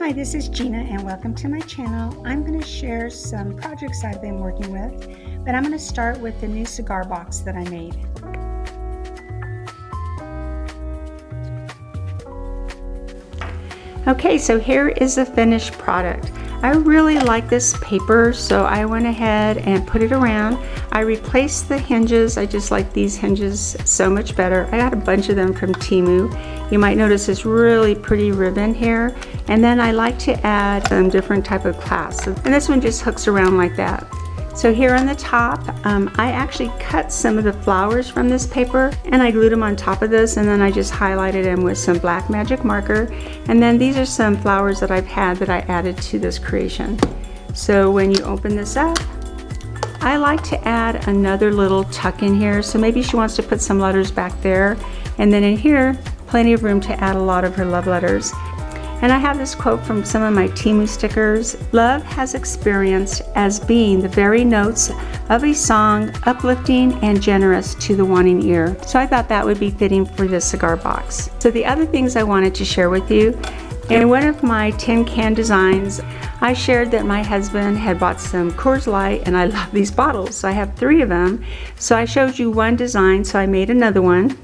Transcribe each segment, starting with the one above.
Hi, this is Gina and welcome to my channel. I'm going to share some projects I've been working with, but I'm going to start with the new cigar box that I made. Okay, so here is the finished product. I really like this paper, so I went ahead and put it around. I replaced the hinges. I just like these hinges so much better. I got a bunch of them from Temu. You might notice this really pretty ribbon here. And then I like to add some different type of clasps. And this one just hooks around like that. So here on the top, I actually cut some of the flowers from this paper and I glued them on top of this, and then I just highlighted them with some black magic marker. And then these are some flowers that I've had that I added to this creation. So when you open this up, I like to add another little tuck in here. So maybe she wants to put some letters back there. And then in here, plenty of room to add a lot of her love letters. And I have this quote from some of my Temu stickers. Love has experienced as being the very notes of a song, uplifting and generous to the wanting ear. So I thought that would be fitting for this cigar box. So the other things I wanted to share with you, in one of my tin can designs, I shared that my husband had bought some Coors Light, and I love these bottles. So I have 3 of them. So I showed you one design, so I made another one.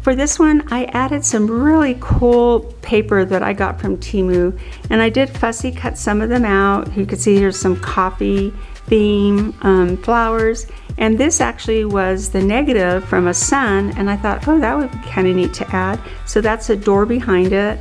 For this one, I added some really cool paper that I got from Temu, and I did fussy cut some of them out. You can see here's some coffee theme flowers, and this actually was the negative from a sun, and I thought, oh, that would be kind of neat to add. So that's a door behind it,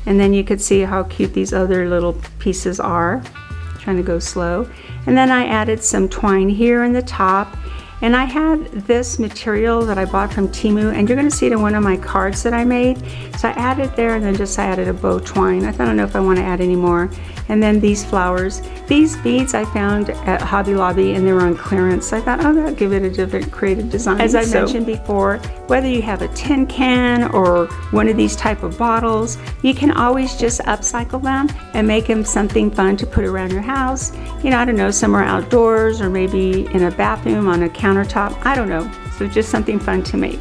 and then you could see how cute these other little pieces are. I'm trying to go slow. And then I added some twine here in the top. And I had this material that I bought from Temu, and you're going to see it in one of my cards that I made. So I added there, and then I added a bow twine. I don't know if I want to add any more. And then these flowers. These beads I found at Hobby Lobby, and they were on clearance. I thought, oh, that'll give it a different creative design. As I mentioned before, whether you have a tin can or one of these type of bottles, you can always just upcycle them and make them something fun to put around your house. You know, I don't know, somewhere outdoors or maybe in a bathroom on a countertop. I don't know. So just something fun to make.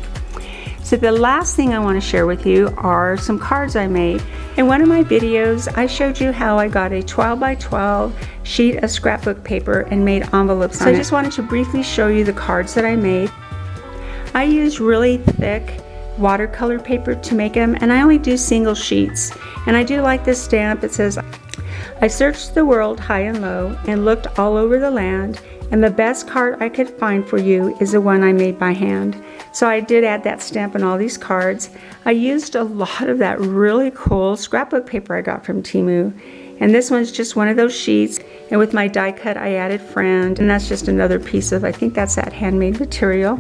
So the last thing I want to share with you are some cards I made. In one of my videos, I showed you how I got a 12 by 12 sheet of scrapbook paper and made envelopes on it. So I just wanted to briefly show you the cards that I made. I use really thick watercolor paper to make them, and I only do single sheets. And I do like this stamp. It says, I searched the world high and low and looked all over the land, and the best card I could find for you is the one I made by hand. So I did add that stamp on all these cards. I used a lot of that really cool scrapbook paper I got from Temu. And this one's just one of those sheets. And with my die cut, I added friend. And that's just another piece of, I think that's that handmade material.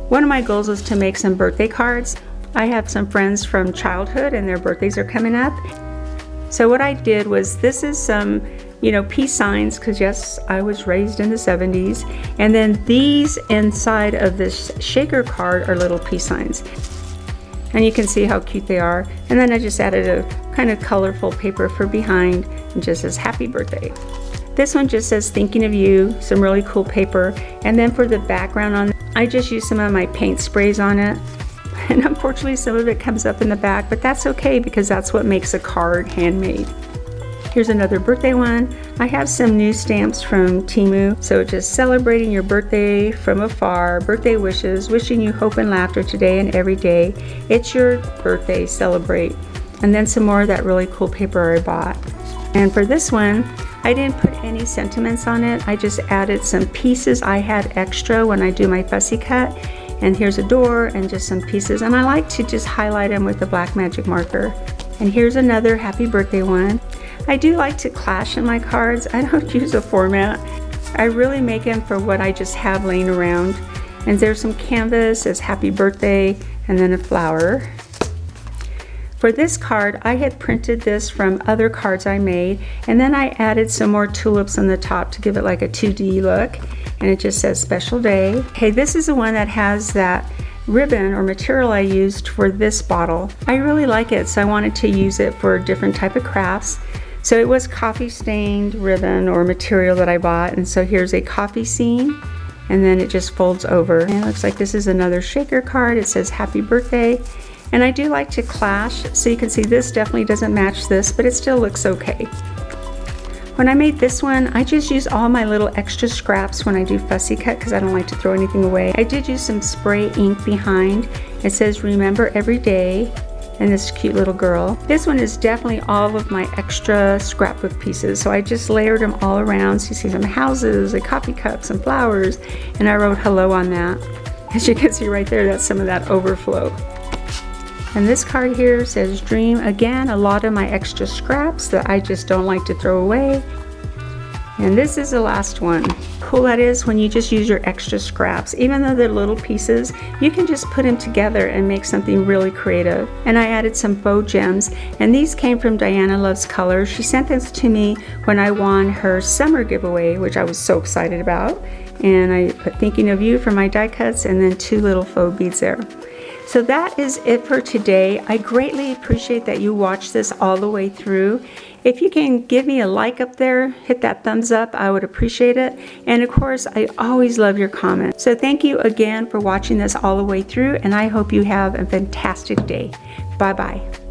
One of my goals was to make some birthday cards. I have some friends from childhood and their birthdays are coming up. So what I did was, this is some, you know, peace signs, because yes, I was raised in the 70s. And then these inside of this shaker card are little peace signs. And you can see how cute they are. And then I just added a kind of colorful paper for behind, and just says happy birthday. This one just says thinking of you, some really cool paper. And then for the background on, I just used some of my paint sprays on it. And unfortunately some of it comes up in the back, but that's okay because that's what makes a card handmade. Here's another birthday one. I have some new stamps from Temu. So just celebrating your birthday from afar, birthday wishes, wishing you hope and laughter today and every day. It's your birthday, celebrate. And then some more of that really cool paper I bought. And for this one, I didn't put any sentiments on it. I just added some pieces I had extra when I do my fussy cut. And here's a door and just some pieces. And I like to just highlight them with the black magic marker. And here's another happy birthday one. I do like to clash in my cards. I don't use a format. I really make them for what I just have laying around. And there's some canvas, says happy birthday, and then a flower. For this card, I had printed this from other cards I made, and then I added some more tulips on the top to give it like a 2D look. And it just says special day. Okay, this is the one that has that ribbon or material I used for this bottle. I really like it, so I wanted to use it for different type of crafts. So it was coffee stained ribbon or material that I bought, and so here's a coffee scene, and then it just folds over. And it looks like this is another shaker card. It says happy birthday, And I do like to clash, so you can see this definitely doesn't match this, but it still looks okay. When I made this one, I just used all my little extra scraps when I do fussy cut because I don't like to throw anything away. I did use some spray ink behind. It says remember every day, and this cute little girl. This one is definitely all of my extra scrapbook pieces, so I just layered them all around. So you see some houses, a coffee cup, some flowers, and I wrote hello on that. As you can see right there, that's some of that overflow. And this card here says dream. Again, a lot of my extra scraps that I just don't like to throw away. And this is the last one. Cool that is when you just use your extra scraps. Even though they're little pieces, you can just put them together and make something really creative. And I added some faux gems, and these came from Diana Loves Colors. She sent this to me when I won her summer giveaway, which I was so excited about. And I put thinking of you for my die cuts, and then 2 little faux beads there. So that is it for today. I greatly appreciate that you watched this all the way through. If you can give me a like up there, hit that thumbs up, I would appreciate it. And of course, I always love your comments. So thank you again for watching this all the way through, and I hope you have a fantastic day. Bye-bye.